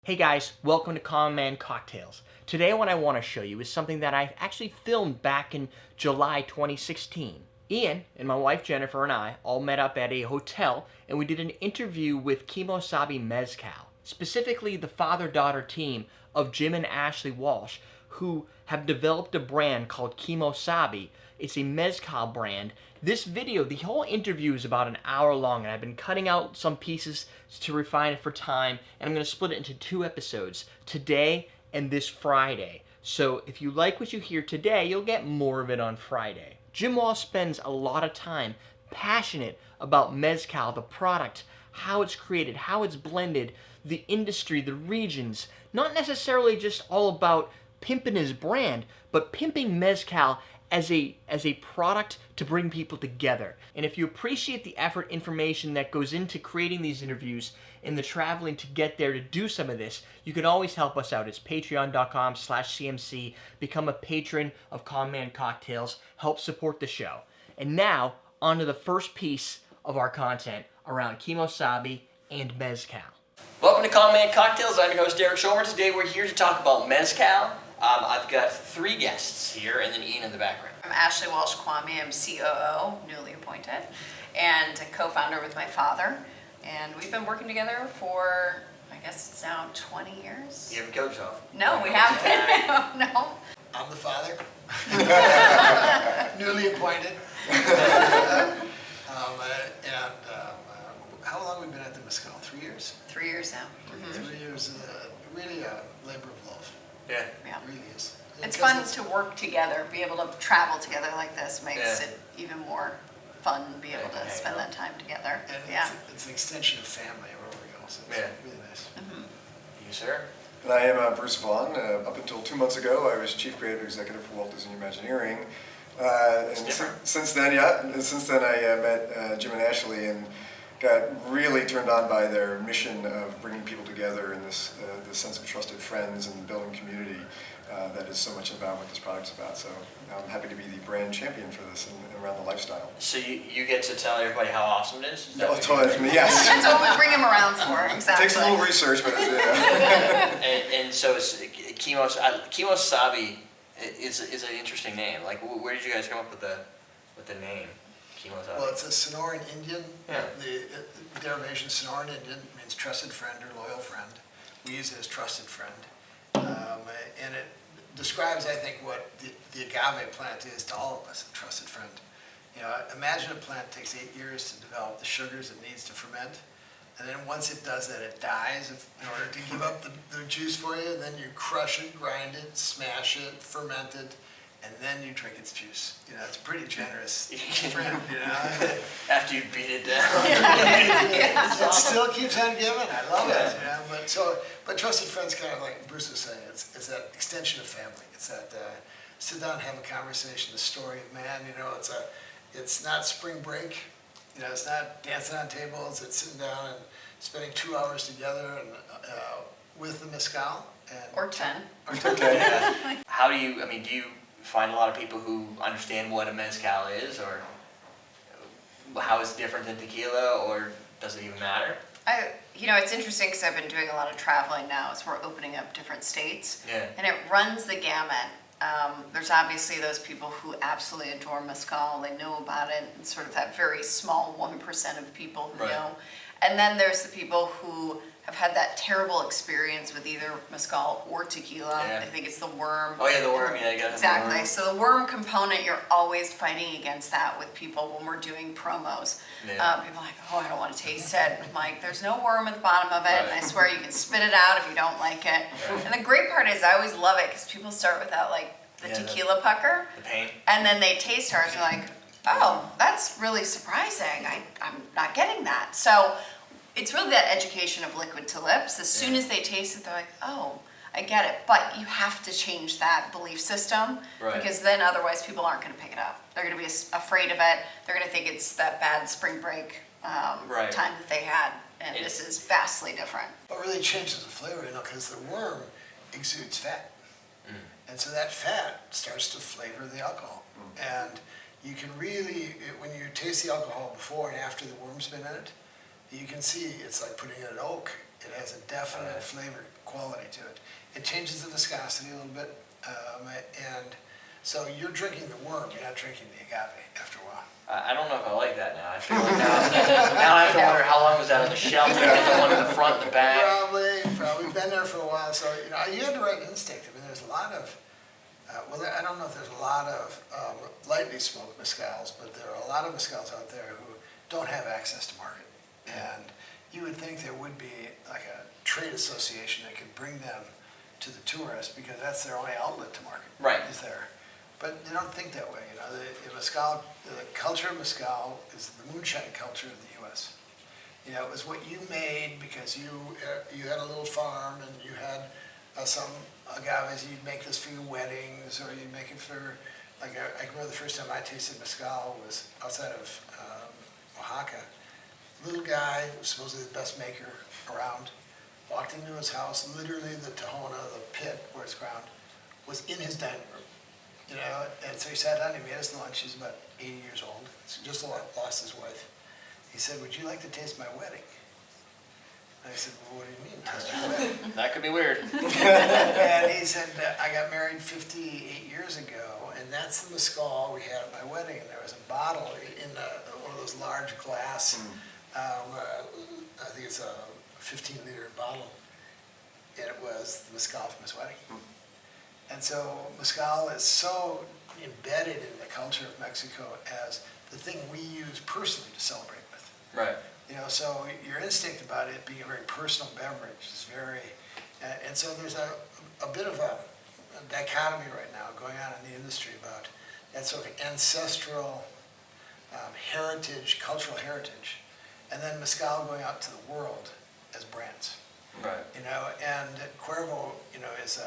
Hey guys, welcome to Common Man Cocktails. Today what I want to show you is something that I actually filmed back in July 2016. Ian and my wife Jennifer and I all met up at a hotel and we did an interview with Kimo Sabe Mezcal, specifically the father-daughter team of Jim and Ashley Walsh, who have developed a brand called Kimo Sabe. It's a mezcal brand. This video, the whole interview is about an hour long, and I've been cutting out some pieces to refine it for time, and I'm going to split it into two episodes, today and this Friday. So if you like what you hear today, you'll get more of it on Friday. Jim Walsh spends a lot of time passionate about mezcal, the product, how it's created, how it's blended, the industry, the regions, not necessarily just all about pimping his brand, but pimping mezcal as a product to bring people together. And if you appreciate the effort, information that goes into creating these interviews and the traveling to get there to do some of this, you can always help us out. It's patreon.com/CMC. Become a patron of Common Man Cocktails. Help support the show. And now, on to the first piece of our content around Kimo Sabe and mezcal. Welcome to Common Man Cocktails. I'm your host, Derrick Schommer. Today we're here to talk about mezcal. I've got three guests here, and then Ian in the background. I'm Ashley Walsh Kwame. I'm COO, newly appointed, and a co-founder with my father. And we've been working together for, I guess it's now 20 years. You haven't killed yourself? No, we haven't. No. I'm the father, newly appointed. How long have we been at the Mezcal? 3 years? 3 years now. 3 years, really a labor of love. Yeah. Yeah. It really is. It's fun to work together, be able to travel together like this makes it even more fun, be able to spend that time together. And it's an extension of family wherever we go, so it's really nice. You, sir? And I am Bruce Vaughn. Up until 2 months ago, I was Chief Creative Executive for Walt Disney Imagineering. And since then, I met Jim and Ashley and got really turned on by their mission of bringing people together in this sense of trusted friends and building community that is so much about what this product's about. So I'm happy to be the brand champion for this and around the lifestyle. So you get to tell everybody how awesome it is? Oh, totally. Yes. That's what we bring him around for, exactly. It takes a little research, but and so it's Kimo Sabe is an interesting name. Like, where did you guys come up with the name? Well, it's a Sonoran Indian. Yeah. The derivation Sonoran Indian means trusted friend or loyal friend. We use it as trusted friend. And it describes, I think, what the agave plant is to all of us, a trusted friend. You know, imagine a plant takes 8 years to develop the sugars it needs to ferment. And then once it does that, it dies in order to give up the juice for you. And then you crush it, grind it, smash it, ferment it, and then you drink its juice. You know, it's a pretty generous friend, you know. After you beat it down. It still keeps on giving. I love it. You know? But trusted friends, kind of like Bruce was saying, it's that extension of family. It's that sit down and have a conversation. The story of man, you know, it's not spring break. You know, it's not dancing on tables. It's sitting down and spending 2 hours together and with the mezcal. Or 10. Or 10. How do you find a lot of people who understand what a mezcal is, or how it's different than tequila, or does it even matter? It's interesting because I've been doing a lot of traveling now as we're opening up different states. Yeah. And it runs the gamut. There's obviously those people who absolutely adore mezcal, they know about it, and sort of that very small 1% of people who know. And then there's the people who have had that terrible experience with either mezcal or tequila. Yeah. I think it's the worm. Oh yeah, the worm. Yeah, you gotta have Exactly. the worm. So the worm component, you're always fighting against that with people when we're doing promos. Yeah. People are like, oh, I don't want to taste it. I'm like, there's no worm at the bottom of it, and I swear you can spit it out if you don't like it. And the great part is I always love it because people start with that, like, the tequila pucker. The paint. And then they taste ours and they're like, oh, that's really surprising. I'm not getting that. So it's really that education of liquid to lips. As soon as they taste it, they're like, oh, I get it. But you have to change that belief system because then otherwise people aren't going to pick it up. They're going to be afraid of it. They're going to think it's that bad spring break time that they had. And this is vastly different. What really changes the flavor, you know, because the worm exudes fat. And so that fat starts to flavor the alcohol. And you can really, when you taste the alcohol before and after the worm's been in it, you can see it's like putting in an oak. It has a definite flavor quality to it. It changes the viscosity a little bit, and so you're drinking the worm, you're not drinking the agave after a while. I don't know if I like that now. I feel like now I have to wonder how long was that on the shelf. Did I get the one in the front and the back? Probably been there for a while. So you had the right instinct. I mean, there's a lot of I don't know if there's a lot of lightly smoked mezcals, but there are a lot of mezcals out there who don't have access to market, and you would think there would be like a trade association that could bring them to the tourists because that's their only outlet to market. Right. Is there. But they don't think that way. The mezcal, the culture of mezcal is the moonshine culture of the U.S. It was what you made because you had a little farm and you had some agaves. You'd make this for your weddings, or you'd make it for, like, I remember the first time I tasted mezcal was outside of Oaxaca. Little guy, was supposedly the best maker around, walked into his house. Literally, the Tahona, the pit where it's ground, was in his dining room. And so he sat down, he made us lunch. He's about 80 years old, so just lost his wife. He said, "Would you like to taste my wedding?" And I said, "Well, what do you mean, taste your wedding?" That could be weird. And he said, "I got married 58 years ago, and that's the mezcal we had at my wedding." And there was a bottle in one of those large glass, I think it's a 15-liter bottle, and it was the mezcal from his wedding. And so mezcal is so embedded in the culture of Mexico as the thing we use personally to celebrate with. Right. So your instinct about it being a very personal beverage is very, and so there's a bit of a dichotomy right now going on in the industry about that sort of ancestral heritage, cultural heritage, and then mezcal going out to the world as brands. Right. And Cuervo, is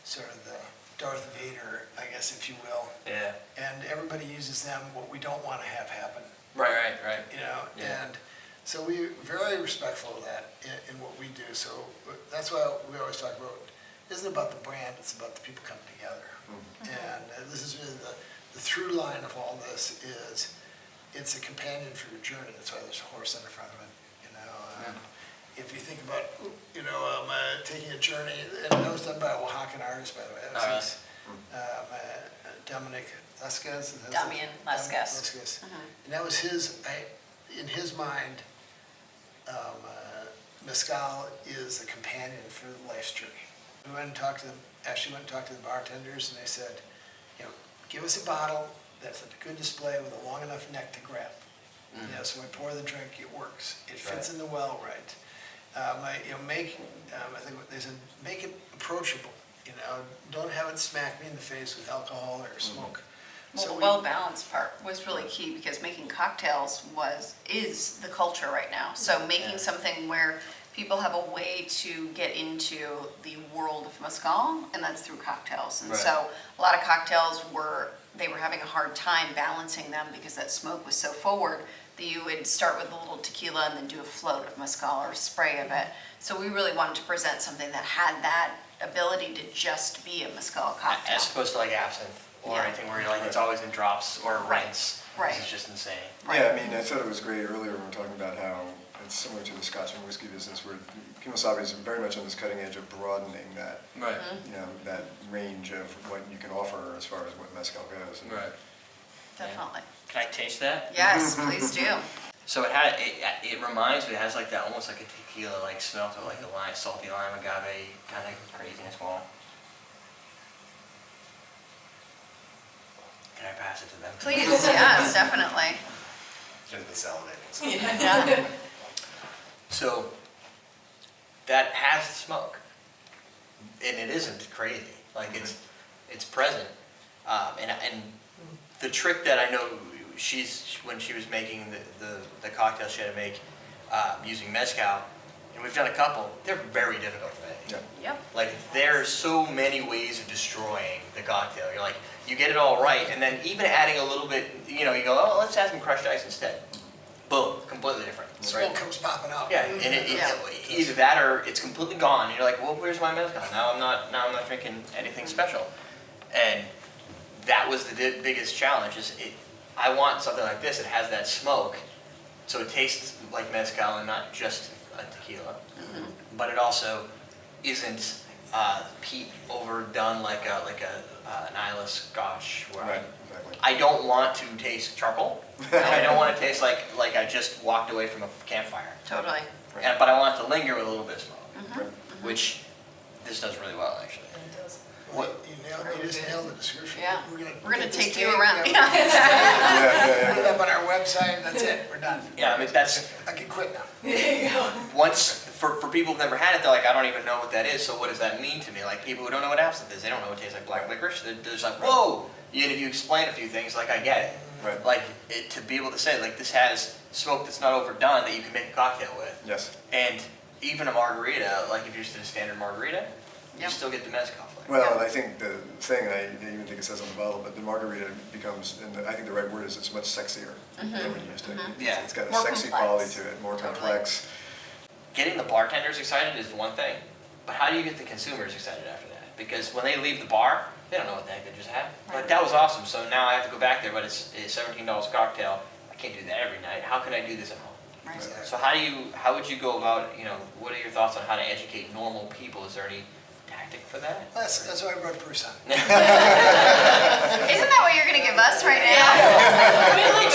sort of the Darth Vader, I guess, if you will. Yeah. And everybody uses them, what we don't want to have happen. Right. Yeah. And so we're very respectful of that in what we do. So that's why we always talk about, it isn't about the brand, it's about the people coming together. And this is really the through line of all this is, it's a companion for your journey. That's why there's a horse in the front of it. If you think about, taking a journey, and that was done by a Oaxacan artist, by the way. That was Dominic Lasquez. Damian Lasquez. Lasquez. And that was in his mind, mezcal is a companion for life's journey. We went and talked to them, actually went and talked to the bartenders, and they said, give us a bottle that's a good display with a long enough neck to grab. So when we pour the drink, it works. It fits in the well right. I think what they said, make it approachable. Don't have it smack me in the face with alcohol or smoke. Well, So the well-balanced part was really key because making cocktails is the culture right now. So making something where people have a way to get into the world of mezcal, and that's through cocktails. And so a lot of cocktails were having a hard time balancing them because that smoke was so forward that you would start with a little tequila and then do a float of mezcal or a spray of it. So we really wanted to present something that had that ability to just be a mezcal cocktail. As opposed to like absinthe or anything where you're like, it's always in drops or rinse. Right. It's just insane. Yeah, I thought it was great earlier when we were talking about how it's similar to the Scotch and whiskey business, where Kimo Sabe is very much on this cutting edge of broadening that, Right. that range of what you can offer as far as what mezcal goes. Right. Definitely. Can I taste that? Yes, please do. So it reminds me, it has like that, almost like a tequila like smell to like the lime, salty lime, agave kind of craziness going on. Can I pass it to them? Please, yes, definitely. Gently salivating. Yeah. So that has smoke, and it isn't crazy. Like it's present, and the trick that I know when she was making the cocktail she had to make using mezcal, and we've done a couple. They're very difficult to make. Yeah. Yep. Like there's so many ways of destroying the cocktail. You're like, you get it all right, and then even adding a little bit, you go, oh, let's add some crushed ice instead. Boom, completely different. smoke comes popping out. Yeah, and either that or it's completely gone. And you're like, well, where's my mezcal? Now I'm not drinking anything special. And that was the biggest challenge. I want something like this that has that smoke, so it tastes like mezcal and not just a tequila. But it also isn't peat overdone like an Isla Scotch, where Right, exactly. I don't want to taste charcoal, and I don't want to taste like I just walked away from a campfire. Totally. But I want it to linger with a little bit of smoke, Right. which this does really well, actually. Well, you just nailed the description. Yeah. We're gonna get this take you tape, around. Put Yeah, it up on our website, and that's it, we're done. Yeah, I mean that's I can quit now. once for people who've never had it, they're like, I don't even know what that is. So what does that mean to me? Like people who don't know what absinthe is, they don't know what it tastes like black licorice. They're just like, whoa. And if you explain a few things, like I get it. Right. Like to be able to say like this has smoke that's not overdone that you can make a cocktail with. Yes. And even a margarita, like if you're just in a standard margarita, you Yep. still get the mezcal flavor. Well, and I think the thing, and I even think it says on the bottle, but the margarita becomes, and I think the right word is it's much sexier than when you used to. Yeah. It's got a More sexy complex. quality to it, more Totally. complex. Getting the bartenders excited is one thing, but how do you get the consumers excited after that? Because when they leave the bar, they don't know what the heck they just had. Like that was awesome, so now I have to go back there, but it's a $17 cocktail. I can't do that every night. How can I do this at home? Right. So how would you go about, what are your thoughts on how to educate normal people? Is there any tactic for that? That's why I brought Bruce on. Isn't that what you're gonna give us right now?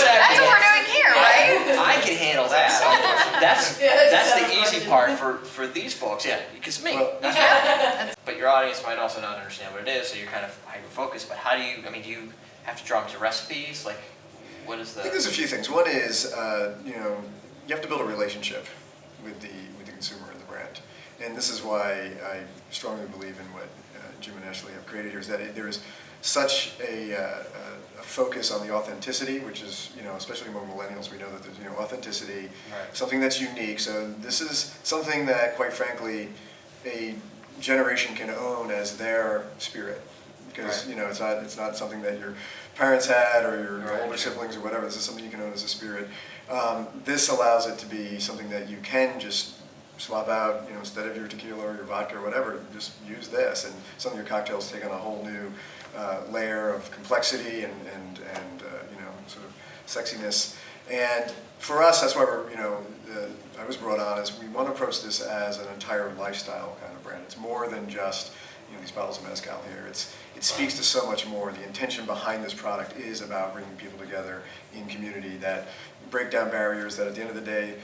That's what we're doing here, right? I can handle that. That's the easy part for these folks, yeah, because me. Well, That's but your audience might also not understand what it is, so you're kind of hyper-focused. But how do you, do you have to draw them to recipes? Like, what is I think there's a few things. One is, you have to build a relationship with the consumer and the brand. And this is why I strongly believe in what Jim and Ashley have created here, is that there is such a focus on the authenticity, which is, especially among millennials, we know that there's, authenticity, Right. something that's unique. So this is something that, quite frankly, a generation can own as their spirit. Because, Right. it's not something that your parents had or your Right. older siblings or whatever. This is something you can own as a spirit. This allows it to be something that you can just swap out, instead of your tequila or your vodka or whatever, just use this, and some of your cocktails take on a whole new layer of complexity and sort of sexiness. And for us, that's why I was brought on, is we want to approach this as an entire lifestyle kind of brand. It's more than just these bottles of mezcal here. It speaks to so much more. The intention behind this product is about bringing people together in community, that break down barriers, that at the end of the day,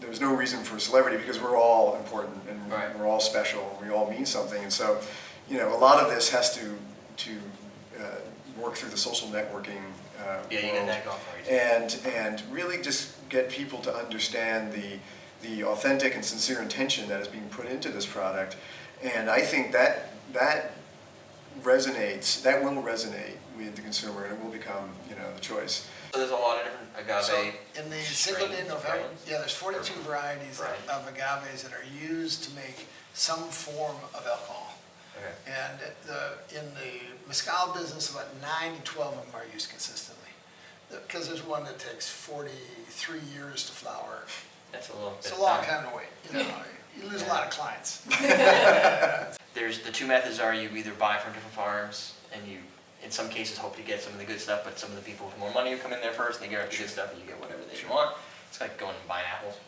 there's no reason for celebrity because we're all important and Right. we're all special and we all mean something. And so, a lot of this has to work through the social networking Yeah, you world, get that going for you. and really just get people to understand the authentic and sincere intention that is being put into this product. And I think that will resonate with the consumer, and it will become, the choice. So there's a lot of different agave. So in the Cinco de strains, November, right? there's 42 varieties Right. of agaves that are used to make some form of alcohol. Okay. And in the mezcal business, about 9 to 12 of them are used consistently. Because there's one that takes 43 years to flower. That's a little bit. It's a long time to wait. You lose a lot of clients. There's the two methods are you either buy from different farms and you, in some cases, hope to get some of the good stuff, but some of the people with more money who come in there first, they get the good stuff and you get whatever they want. It's like going and buying apples.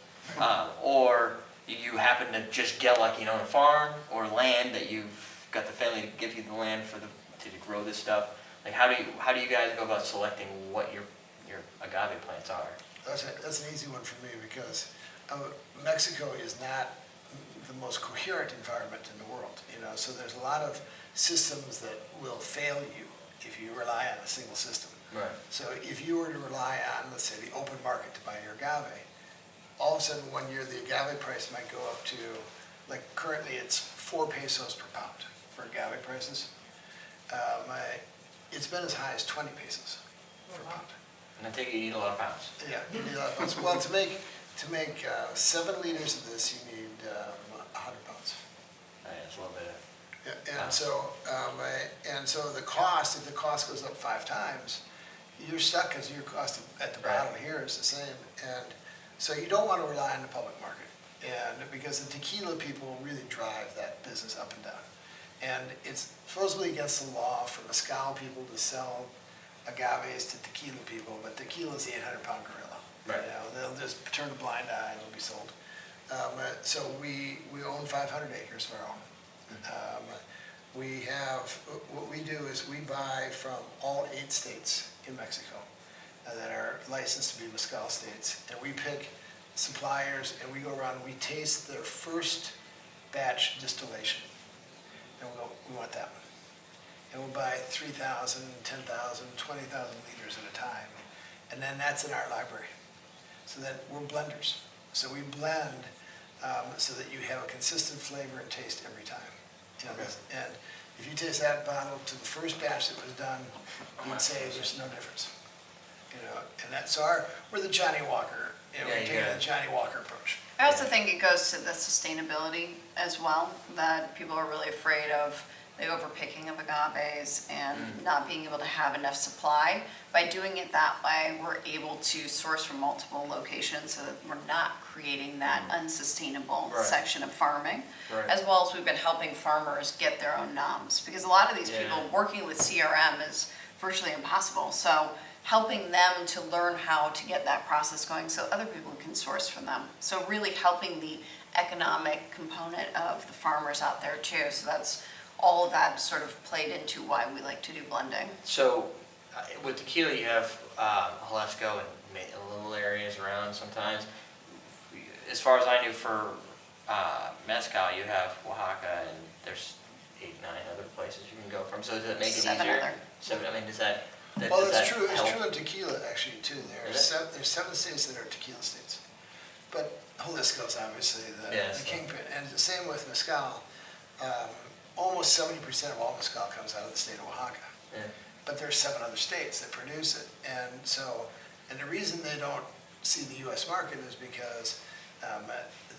Or you happen to just get lucky and own a farm or land that you've got the family to give you the land to grow this stuff. Like how do you guys go about selecting what your agave plants are? That's an easy one for me because Mexico is not the most coherent environment in the world. So there's a lot of systems that will fail you if you rely on a single system. Right. So if you were to rely on, let's say, the open market to buy your agave, all of a sudden one year the agave price might go up to, like currently it's 4 pesos per pound for agave prices. It's been as high as 20 pesos per pound. And I take it you need a lot of pounds. Yeah, you need a lot of pounds. Well, to make 7 liters of this, you need 100 pounds. It's a little bit. Yeah, and so the cost, if the cost goes up 5 times, you're stuck because your cost at the bottom here is the same. And so you don't want to rely on the public market, and because the tequila people really drive that business up and down. And it's supposedly against the law for mezcal people to sell agaves to tequila people, but tequila's the 800-pound gorilla. Right. They'll just turn a blind eye and it'll be sold. So we own 500 acres of our own. We have, what we do is we buy from all 8 states in Mexico that are licensed to be mezcal states. And we pick suppliers and we go around and we taste their first batch distillation. And we'll go, we want that one. And we'll buy 3,000, 10,000, 20,000 liters at a time. And then that's in our library. So then we're blenders. So we blend so that you have a consistent flavor and taste every time. You know, and if you taste that bottle to the first batch that was done, you'd say there's no difference. You know, and that's we're the Johnny Walker. You know, we're taking the Johnny Walker approach. I also think it goes to the sustainability as well, that people are really afraid of the overpicking of agaves and not being able to have enough supply. By doing it that way, we're able to source from multiple locations so that we're not creating that unsustainable section of farming. As well as we've been helping farmers get their own noms, because a lot of these people working with CRM is virtually impossible. So helping them to learn how to get that process going so other people can source from them. So really helping the economic component of the farmers out there too. So that's all of that sort of played into why we like to do blending. So with tequila, you have Jalisco and little areas around sometimes. As far as I knew, for mezcal, you have Oaxaca, and there's 8, 9 other places you can go from. So does it make it 7 easier? other. 7. I mean, does that? Well, does it's that true. help? It's true in tequila actually too. There's 7 states that are tequila states, but Jalisco's obviously the kingpin, and the same with mezcal. Almost 70% of all mezcal comes out of the state of Oaxaca, but there are 7 other states that produce it, and the reason they don't see the U.S. market is because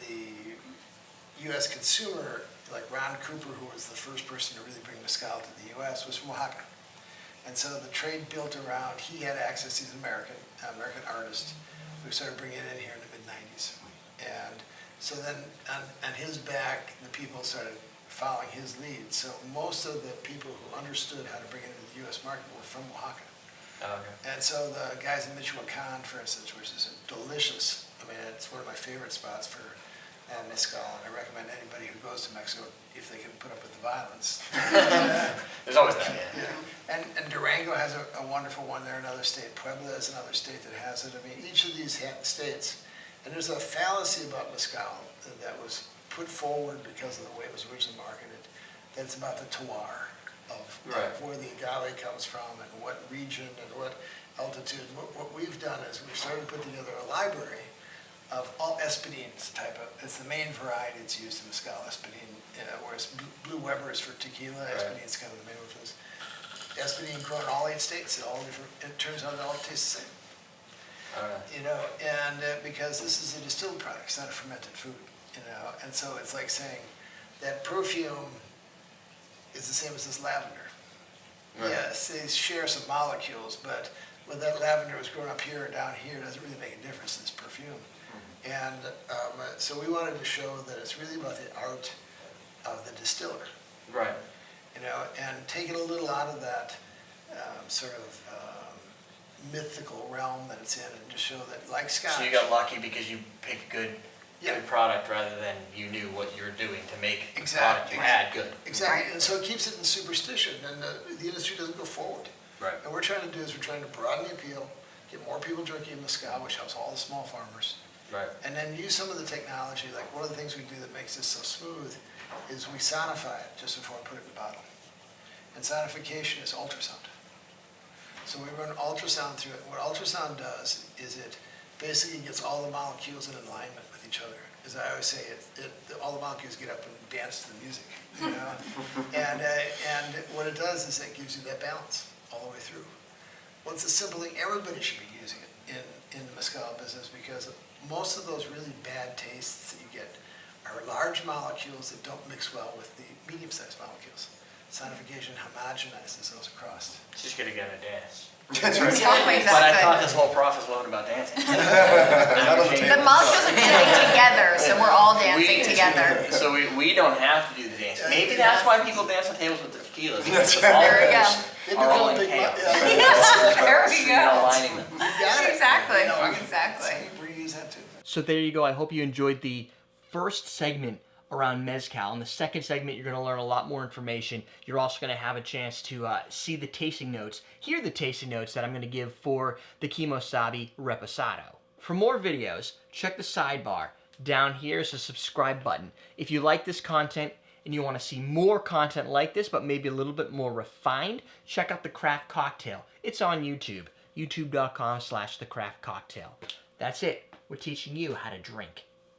the U.S. consumer, like Ron Cooper, who was the first person to really bring mezcal to the U.S., was from Oaxaca. And so the trade built around, he had access, he's an American artist, who started bringing it in here in the mid-90s. And so then on his back, the people started following his lead. So most of the people who understood how to bring it into the U.S. market were from Oaxaca. Oh, okay. And so the guys in Michoacan, for instance, which is delicious, I mean, it's one of my favorite spots for mezcal, and I recommend anybody who goes to Mexico, if they can put up with the violence. There's always that. And Durango has a wonderful one there, another state. Puebla is another state that has it. I mean, each of these states, and there's a fallacy about mezcal that was put forward because of the way it was originally marketed, that's about the terroir of where the agave comes from and what region and what altitude. What we've done is we've started to put together a library of all espadines type of, it's the main variety that's used in mezcal, espadine, whereas Blue Weber is for tequila, espadine is kind of the main one for this. Espadine grown in all 8 states, it turns out they all taste the same. You know, and because this is a distilled product, it's not a fermented food, you know, and so it's like saying that perfume is the same as this lavender. Yes, they share some molecules, but whether that lavender was grown up here or down here doesn't really make a difference in this perfume. And so we wanted to show that it's really about the art of the distiller. Right. You know, and taking a little out of that sort of mythical realm that it's in, and just show that, like Scotch. So you got lucky because you picked good product rather than you knew what you were doing to make the product you had good. Exactly, and so it keeps it in superstition, and the industry doesn't go forward. Right. And what we're trying to do is we're trying to broaden the appeal, get more people drinking mezcal, which helps all the small farmers. Right. And then use some of the technology, like one of the things we do that makes this so smooth is we sonify it just before we put it in the bottle. And sonification is ultrasound. So we run ultrasound through it. What ultrasound does is it basically gets all the molecules in alignment with each other. As I always say, all the molecules get up and dance to the music, you know? and what it does is it gives you that balance all the way through. Well, it's a simple thing. Everybody should be using it in the mezcal business, because most of those really bad tastes that you get are large molecules that don't mix well with the medium-sized molecules. Sonification homogenizes those across. Just gotta get a dance. That's right. Exactly. But I thought this whole process wasn't about dancing. The molecules are dancing together, so we're all dancing together. So we don't have to do the dance. Maybe that's why people dance on tables with the tequila. Because There we go. They are all become in big chaos. There we You're go. aligning them. You got it. Exactly, You know, exactly. We use that too. So there you go. I hope you enjoyed the first segment around mezcal. In the second segment, you're going to learn a lot more information. You're also going to have a chance to see the tasting notes, hear the tasting notes that I'm going to give for the Kimo Sabe Reposado. For more videos, check the sidebar. Down here is a subscribe button. If you like this content and you want to see more content like this, but maybe a little bit more refined, check out The Craft Cocktail. It's on YouTube, youtube.com/thecraftcocktail. That's it. We're teaching you how to drink.